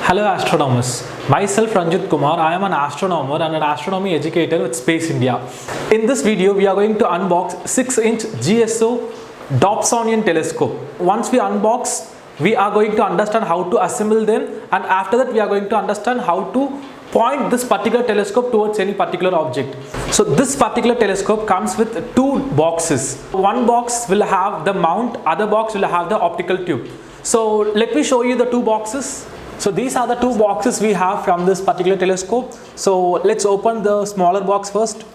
Hello astronomers, myself Ranjit Kumar. I am an astronomer and an astronomy educator with Space India. In this video we are going to unbox 6-inch GSO Dobsonion Telescope. Once we unbox, we are going to understand how to assemble them, and after that we are going to understand how to point this particular telescope towards any particular object. So this particular telescope comes with two boxes. One box will have the mount, other box will have the optical tube. So let me show you the two boxes. So these are the two boxes we have from this particular telescope. So let's open the smaller box first.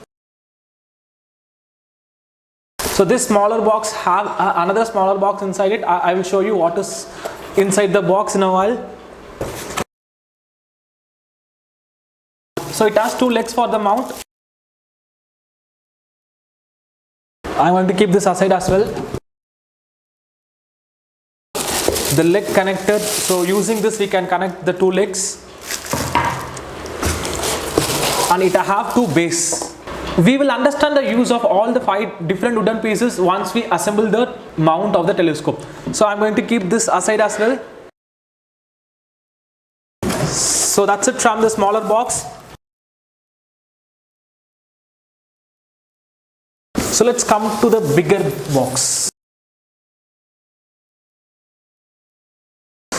So this smaller box have another smaller box inside it. I will show you what is inside the box in a while. So it has two legs for the mount. I'm going to keep this aside as well. The leg connected, so using this we can connect the two legs, and it have two bases. We will understand the use of all the 5 different wooden pieces once we assemble the mount of the telescope. So I'm going to keep this aside as well. So that's it from the smaller box. So let's come to the bigger box.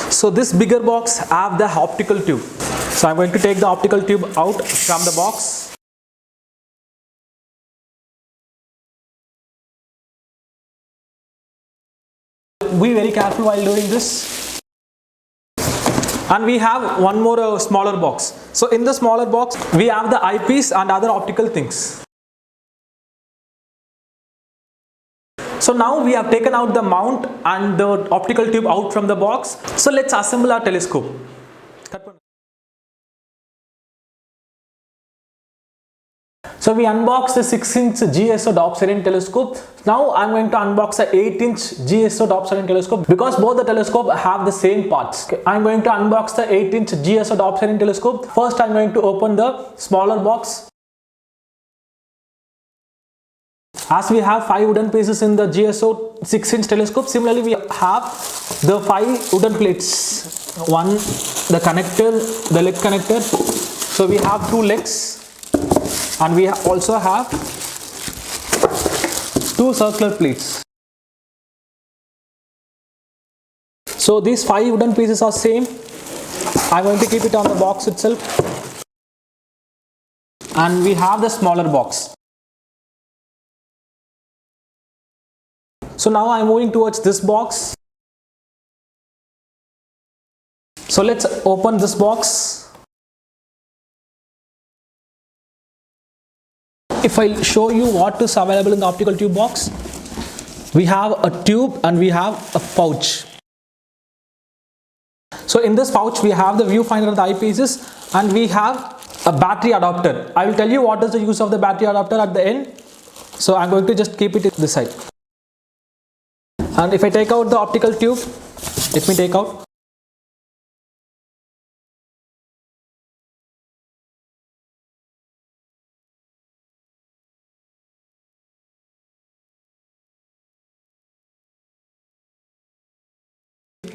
So this bigger box have the optical tube. So I'm going to take the optical tube out from the box. Be very careful while doing this. And we have one more smaller box. So in the smaller box we have the eyepiece and other optical things. So now we have taken out the mount and the optical tube out from the box. So let's assemble our telescope. So we unboxed the 6-inch GSO Dobsonion Telescope. Now I'm going to unbox the 8-inch GSO Dobsonion Telescope because both the telescope have the same parts. I'm going to unbox the 8-inch GSO Dobsonion Telescope. First I'm going to open the smaller box. As we have 5 wooden pieces in the GSO 6-inch telescope, similarly we have the 5 wooden plates. One, the connector, the leg connector. So we have 2 legs, and we also have 2 circular plates. So these 5 wooden pieces are same. I'm going to keep it on the box itself. And we have the smaller box. So now I'm moving towards this box. So let's open this box. If I show you what is available in the optical tube box, we have a tube and we have a pouch. So in this pouch we have the viewfinder and the eyepieces, and we have a battery adapter. I will tell you what is the use of the battery adapter at the end. So I'm going to just keep it this side. And if I take out the optical tube, let me take out.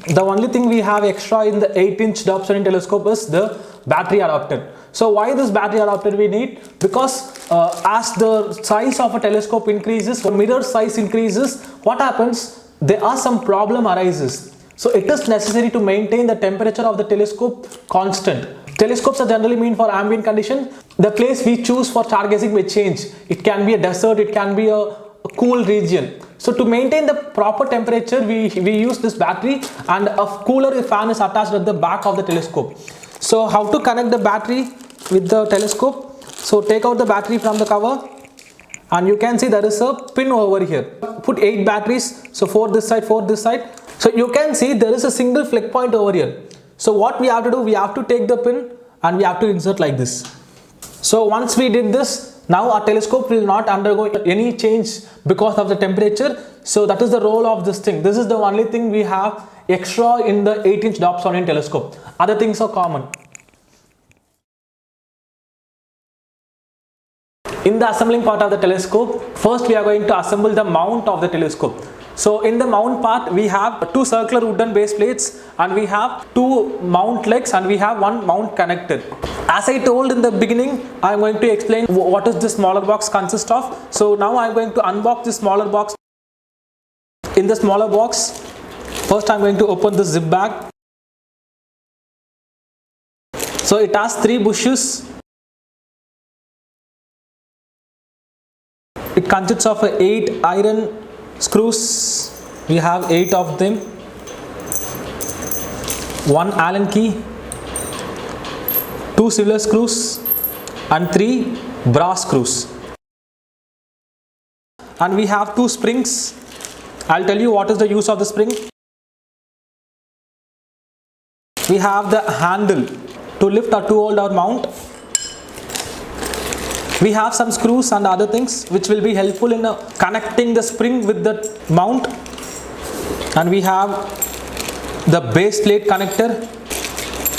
The only thing we have extra in the 8-inch Dobsonion telescope is the battery adapter. So why this battery adapter we need? Because as the size of a telescope increases, the mirror size increases, what happens? There are some problem arises. So it is necessary to maintain the temperature of the telescope constant. Telescopes are generally meant for ambient condition. The place we choose for stargazing may change. It can be a desert, it can be a cool region. So to maintain the proper temperature, we use this battery, and a cooler fan is attached at the back of the telescope. So how to connect the battery with the telescope? So take out the battery from the cover, and you can see there is a pin over here. Put 8 batteries, so 4 this side, 4 this side. So you can see there is a single flex point over here. So what we have to do, we have to take the pin and we have to insert like this. So once we did this, now our telescope will not undergo any change because of the temperature. So that is the role of this thing. This is the only thing we have extra in the 8-inch Dobsonion telescope. Other things are common. In the assembling part of the telescope, first we are going to assemble the mount of the telescope. So in the mount part, we have two circular wooden base plates, and we have two mount legs, and we have one mount connector. As I told in the beginning, I am going to explain what does this smaller box consist of. So now I am going to unbox this smaller box. In the smaller box, first I am going to open the zip bag. So it has 3 bushes. It consists of 8 iron screws. We have 8 of them. 1 Allen key, 2 silver screws, and 3 brass screws. And we have 2 springs. I'll tell you what is the use of the spring. We have the handle to lift or to hold our mount. We have some screws and other things which will be helpful in connecting the spring with the mount. And we have the base plate connector.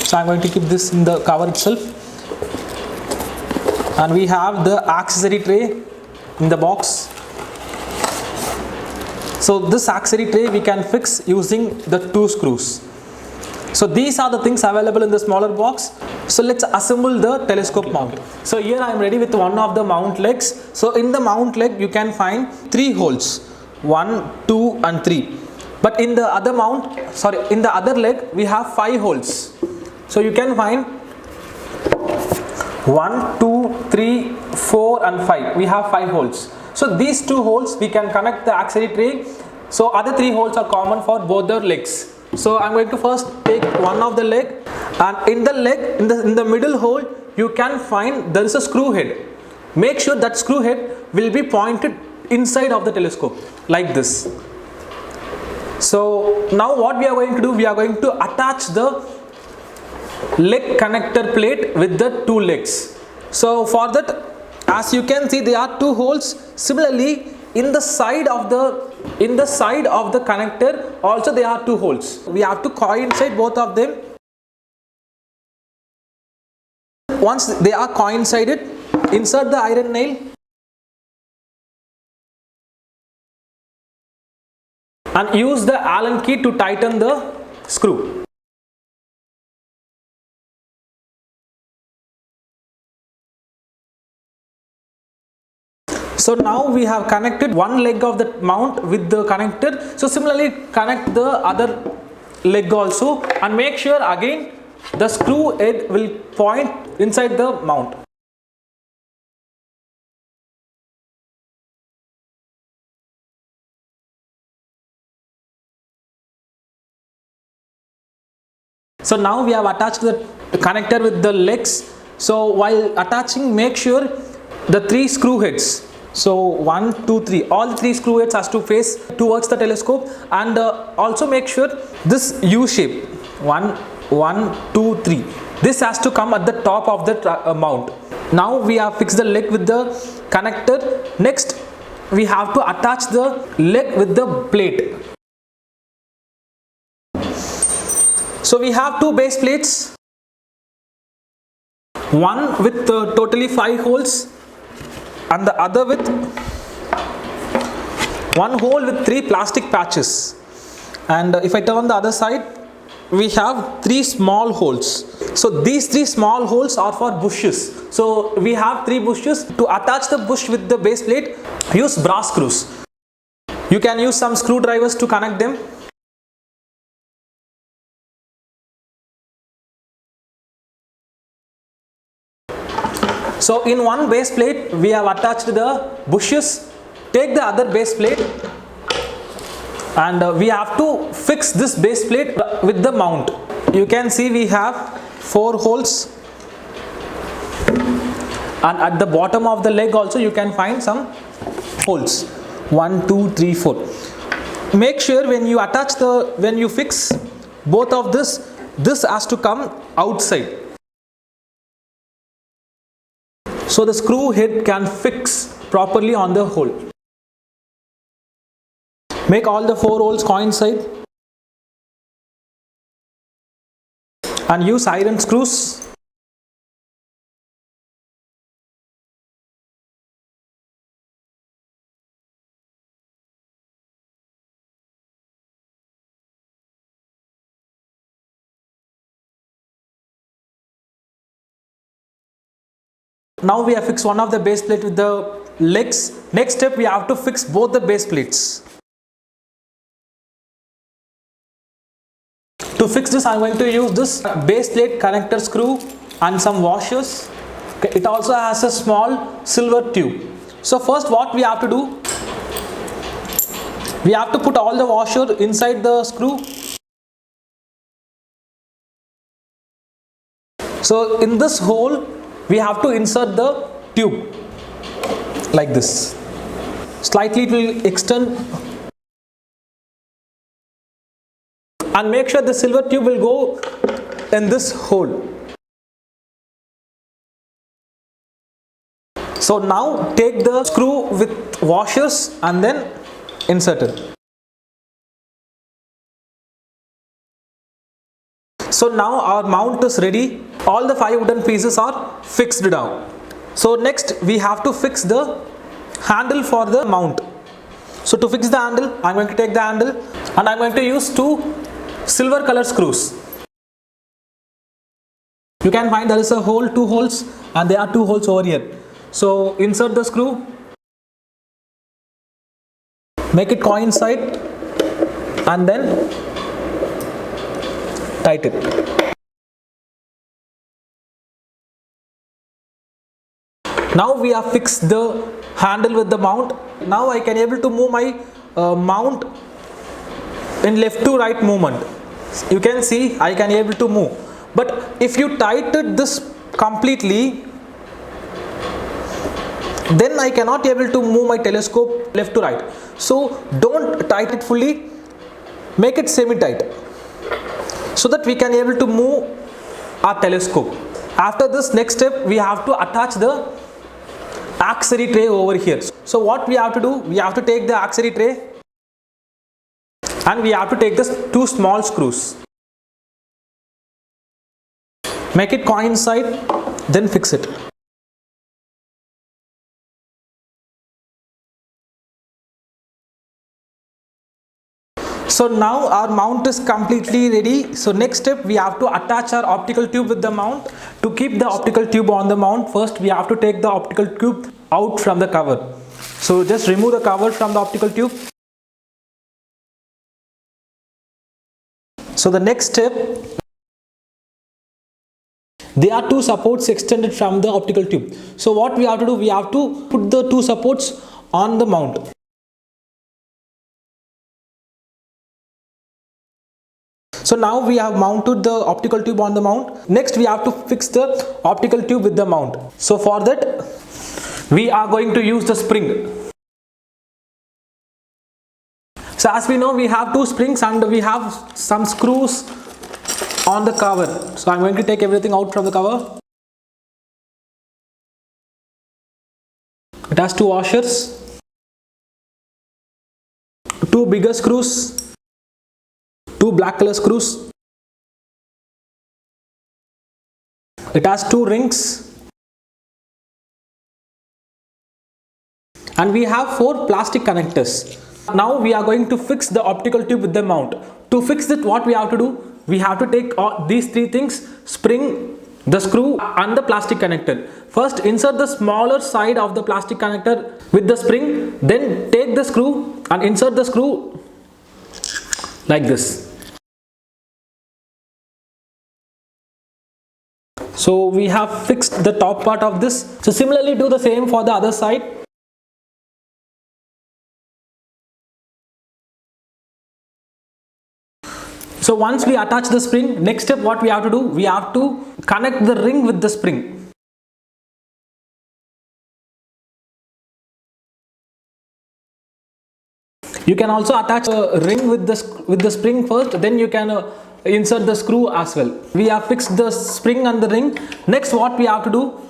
So I'm going to keep this in the cover itself. And we have the accessory tray in the box. So this accessory tray we can fix using the 2 screws. So these are the things available in the smaller box. So let's assemble the telescope mount. So here I am ready with one of the mount legs. So in the mount leg you can find 3 holes, 1, 2 and 3. But in the other in the other leg we have 5 holes. So you can find 1, 2, 3, 4 and 5. We have 5 holes. So these 2 holes we can connect the accessory tray. So other 3 holes are common for both the legs. So I'm going to first take one of the leg, and in the leg, in the middle hole, you can find there is a screw head. Make sure that screw head will be pointed inside of the telescope like this. So now what we are going to do, we are going to attach the leg connector plate with the 2 legs. So for that, as you can see, there are 2 holes. Similarly, in the side of the connector also there are 2 holes. We have to coincide both of them. Once they are coincided, insert the iron nail and use the Allen key to tighten the screw. So now we have connected one leg of the mount with the connector. So similarly connect the other leg also, and make sure again the screw head will point inside the mount. So now we have attached the connector with the legs. So while attaching, make sure the 3 screw heads. So 1, 2, 3. All 3 screw heads has to face towards the telescope, and also make sure this U shape 1, 2, 3. This has to come at the top of the mount. Now we have fixed the leg with the connector. Next, we have to attach the leg with the plate. So we have 2 base plates. One with totally 5 holes, and the other with 1 hole with 3 plastic patches. And if I turn the other side, we have 3 small holes. So these 3 small holes are for bushes. So we have 3 bushes. To attach the bush with the base plate, use brass screws. You can use some screwdrivers to connect them. So in one base plate we have attached the bushes. Take the other base plate, and we have to fix this base plate with the mount. You can see we have 4 holes, and at the bottom of the leg also you can find some holes. 1, 2, 3, 4. Make sure when you fix both of this has to come outside, so the screw head can fix properly on the hole. Make all the 4 holes coincide and use iron screws. Now we have fixed one of the base plate with the legs. Next step, we have to fix both the base plates. To fix this, I am going to use this base plate connector screw and some washers. Okay, it also has a small silver tube. So first what we have to do, we have to put all the washer inside the screw. So in this hole, we have to insert the tube like this. Slightly it will extend and make sure the silver tube will go in this hole. So now take the screw with washers and then insert it. So now our mount is ready. All the 5 wooden pieces are fixed down. So next we have to fix the handle for the mount. So to fix the handle, I am going to take the handle and I am going to use 2 silver color screws. You can find there is a hole, 2 holes, and there are 2 holes over here. So insert the screw, make it coincide and then tighten it. Now we have fixed the handle with the mount. Now I can able to move my mount in left to right movement. You can see I can able to move. But if you tighten this completely, then I cannot able to move my telescope left to right. So don't tighten it fully, make it semi-tight so that we can able to move our telescope. After this, next step we have to attach the auxiliary tray over here. So what we have to do, we have to take the auxiliary tray and we have to take this 2 small screws, make it coincide, then fix it. So now our mount is completely ready. So next step, we have to attach our optical tube with the mount. To keep the optical tube on the mount, first we have to take the optical tube out from the cover. So just remove the cover from the optical tube. So the next step, there are 2 supports extended from the optical tube. So what we have to do, we have to put the 2 supports on the mount. So now we have mounted the optical tube on the mount. Next we have to fix the optical tube with the mount. So for that we are going to use the spring. So as we know, we have 2 springs and we have some screws on the cover. So I am going to take everything out from the cover. It has 2 washers, 2 bigger screws, 2 black color screws. It has 2 rings and we have 4 plastic connectors. Now we are going to fix the optical tube with the mount. To fix it, what we have to do, we have to take these 3 things: spring, the screw and the plastic connector. First insert the smaller side of the plastic connector with the spring, then take the screw and insert the screw like this. So we have fixed the top part of this. So similarly do the same for the other side. So once we attach the spring, next step what we have to do, we have to connect the ring with the spring. You can also attach a ring with the spring first, then you can insert the screw as well. We have fixed the spring and the ring. Next what we have to do,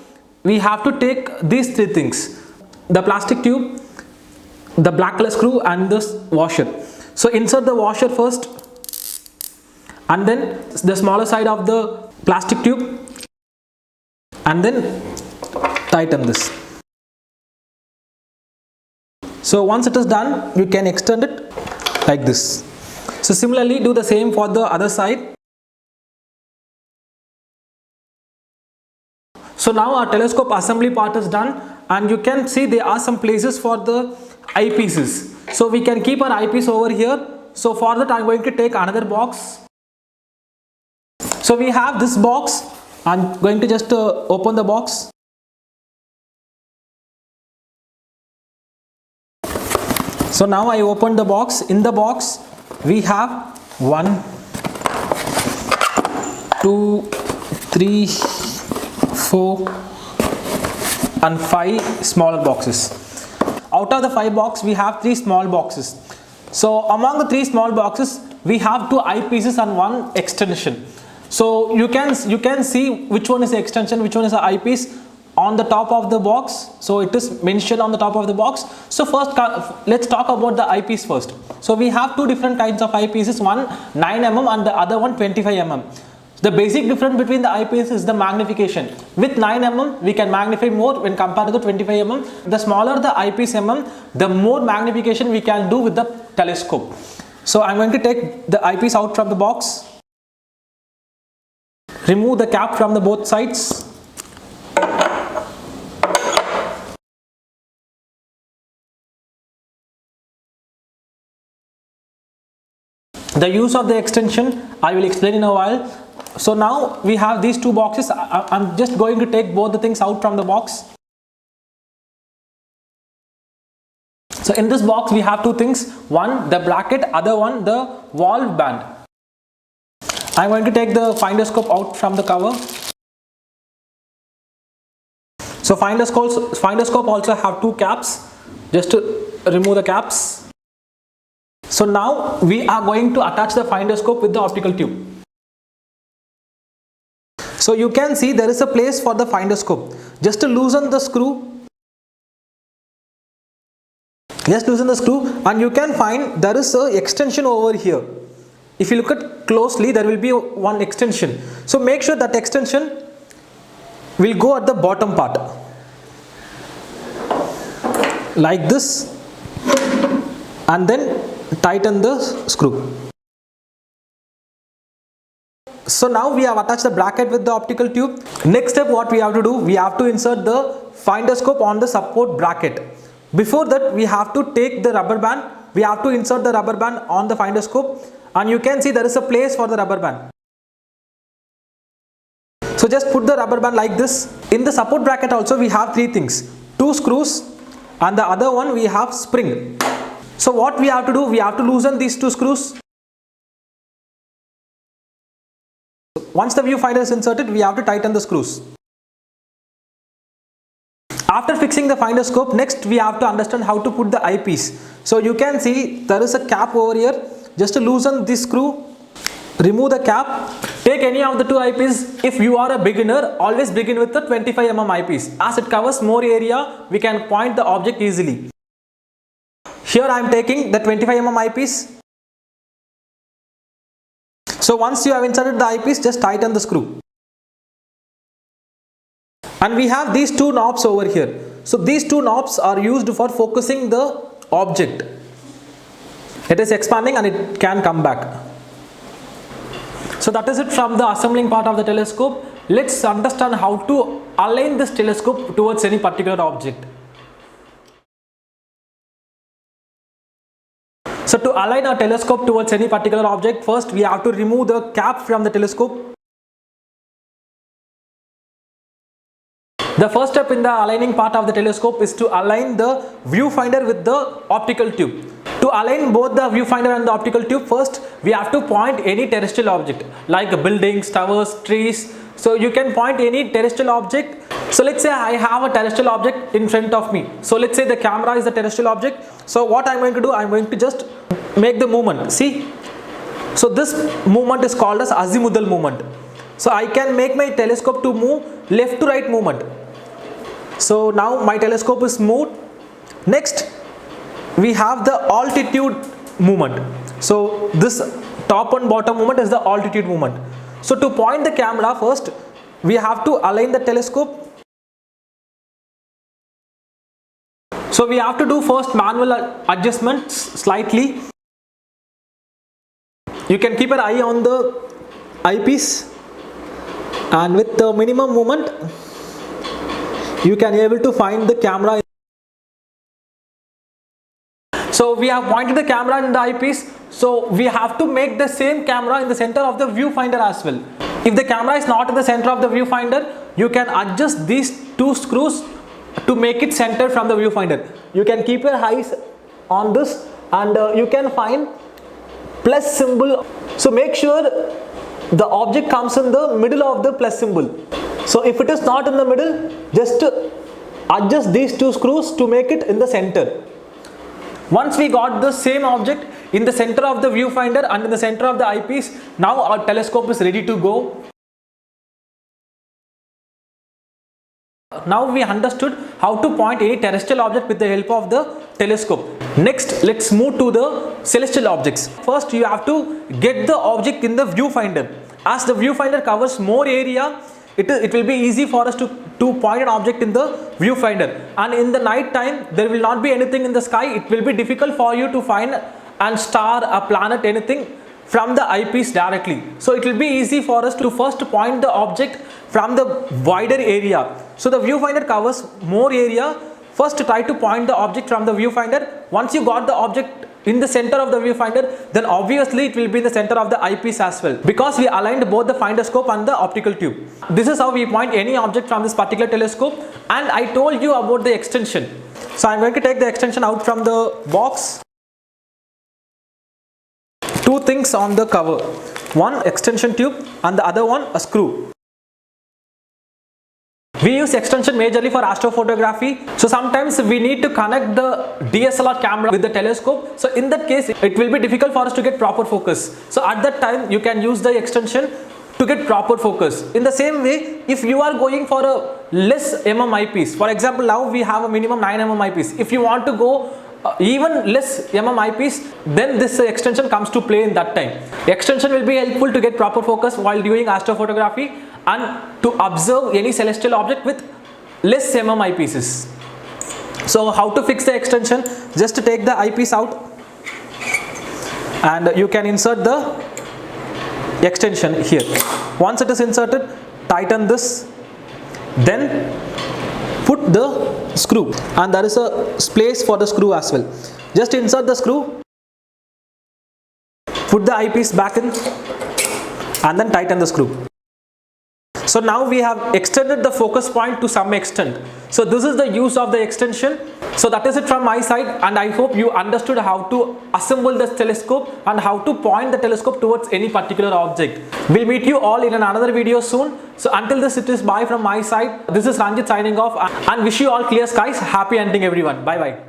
we have to take these 3 things: the plastic tube, the black color screw and this washer. So insert the washer first and then the smaller side of the plastic tube and then tighten this. So once it is done, you can extend it like this. So similarly do the same for the other side. So now our telescope assembly part is done, and you can see there are some places for the eyepieces. So we can keep our eyepiece over here. So for that I am going to take another box. So we have this box. I am going to just open the box. So now I opened the box. In the box we have 1, 2, 3, 4 and 5 smaller boxes. Out of the 5 boxes we have 3 small boxes. So among the 3 small boxes we have 2 eyepieces and 1 extension. So you can see which one is the extension, which one is the eyepiece on the top of the box. So it is mentioned on the top of the box. So first let's talk about the eyepiece first. So we have 2 different kinds of eyepieces, one 9 mm and the other one 25 mm. The basic difference between the eyepiece is the magnification. With 9 mm we can magnify more when compared to the 25 mm. The smaller the eyepiece mm, the more magnification we can do with the telescope. So I'm going to take the eyepiece out from the box. Remove the cap from the both sides. The use of the extension I will explain in a while. So now we have these 2 boxes. I'm just going to take both the things out from the box. So in this box we have 2 things. One the bracket, other one the valve band. I'm going to take the Finderscope out from the cover. So Finderscope also have 2 caps. Just to remove the caps. So now we are going to attach the Finderscope with the optical tube. So you can see there is a place for the Finderscope. Just to loosen the screw. Just loosen the screw and you can find there is a extension over here. If you look at closely, there will be one extension. So make sure that extension will go at the bottom part. Like this. And then tighten the screw. So now we have attached the bracket with the optical tube. Next step what we have to do, we have to insert the Finderscope on the support bracket. Before that we have to take the rubber band. We have to insert the rubber band on the Finderscope, and you can see there is a place for the rubber band. So just put the rubber band like this. In the support bracket also we have 3 things. 2 screws and the other one we have spring. So what we have to do, we have to loosen these 2 screws. Once the viewfinder is inserted, we have to tighten the screws. After fixing the Finderscope, next we have to understand how to put the eyepiece. So you can see there is a cap over here. Just to loosen this screw, remove the cap. Take any of the 2 eyepieces. If you are a beginner, always begin with the 25 mm eyepiece. As it covers more area, we can point the object easily. Here I am taking the 25 mm eyepiece. So once you have inserted the eyepiece, just tighten the screw. And we have these 2 knobs over here. So these 2 knobs are used for focusing the object. It is expanding and it can come back. So that is it from the assembling part of the telescope. Let's understand how to align this telescope towards any particular object. So to align our telescope towards any particular object, first we have to remove the cap from the telescope. The first step in the aligning part of the telescope is to align the viewfinder with the optical tube. To align both the viewfinder and the optical tube, first we have to point any terrestrial object like buildings, towers, trees. So you can point any terrestrial object. So let's say I have a terrestrial object in front of me. So let's say the camera is the terrestrial object. So what I'm going to do, I'm going to just make the movement. See? So this movement is called as azimuthal movement. So I can make my telescope to move left to right movement. So now my telescope is moved. Next we have the altitude movement. So this top and bottom movement is the altitude movement. So to point the camera, first we have to align the telescope. So we have to do first manual adjustments slightly. You can keep an eye on the eyepiece, and with the minimum movement you can able to find the camera. So we have pointed the camera in the eyepiece, so we have to make the same camera in the center of the viewfinder as well. If the camera is not in the center of the viewfinder, you can adjust these two screws to make it center from the viewfinder. You can keep your eyes on this and you can find plus symbol. So make sure the object comes in the middle of the plus symbol. So if it is not in the middle, just adjust these two screws to make it in the center. Once we got the same object in the center of the viewfinder and in the center of the eyepiece, now our telescope is ready to go. Now we understood how to point any terrestrial object with the help of the telescope. Next, let's move to the celestial objects. First, you have to get the object in the viewfinder. As the viewfinder covers more area, it will be easy for us to point an object in the viewfinder. And in the night time, there will not be anything in the sky. It will be difficult for you to find a star, a planet, anything from the eyepiece directly. So it will be easy for us to first point the object from the wider area. So the viewfinder covers more area. First try to point the object from the viewfinder. Once you got the object in the center of the viewfinder, then obviously it will be in the center of the eyepiece as well, because we aligned both the Finderscope and the optical tube. This is how we point any object from this particular telescope. And I told you about the extension. So I'm going to take the extension out from the box. Two things on the cover, one extension tube and the other one a screw. We use extension majorly for astrophotography. So sometimes we need to connect the DSLR camera with the telescope. So in that case, it will be difficult for us to get proper focus. So at that time, you can use the extension to get proper focus. In the same way, if you are going for a less eyepiece, for example, now we have a minimum 9 eyepiece. If you want to go even less eyepiece, then this extension comes to play in that time. Extension will be helpful to get proper focus while doing astrophotography and to observe any celestial object with less eyepieces. So how to fix the extension? Just to take the eyepiece out and you can insert the extension here. Once it is inserted, tighten this, then put the screw, and there is a place for the screw as well. Just insert the screw, put the eyepiece back in and then tighten the screw. So now we have extended the focus point to some extent. So this is the use of the extension. So that is it from my side, and I hope you understood how to assemble this telescope and how to point the telescope towards any particular object. We'll meet you all in another video soon. So until this, it is bye from my side. This is Ranjit signing off and wish you all clear skies. Happy hunting everyone. Bye bye.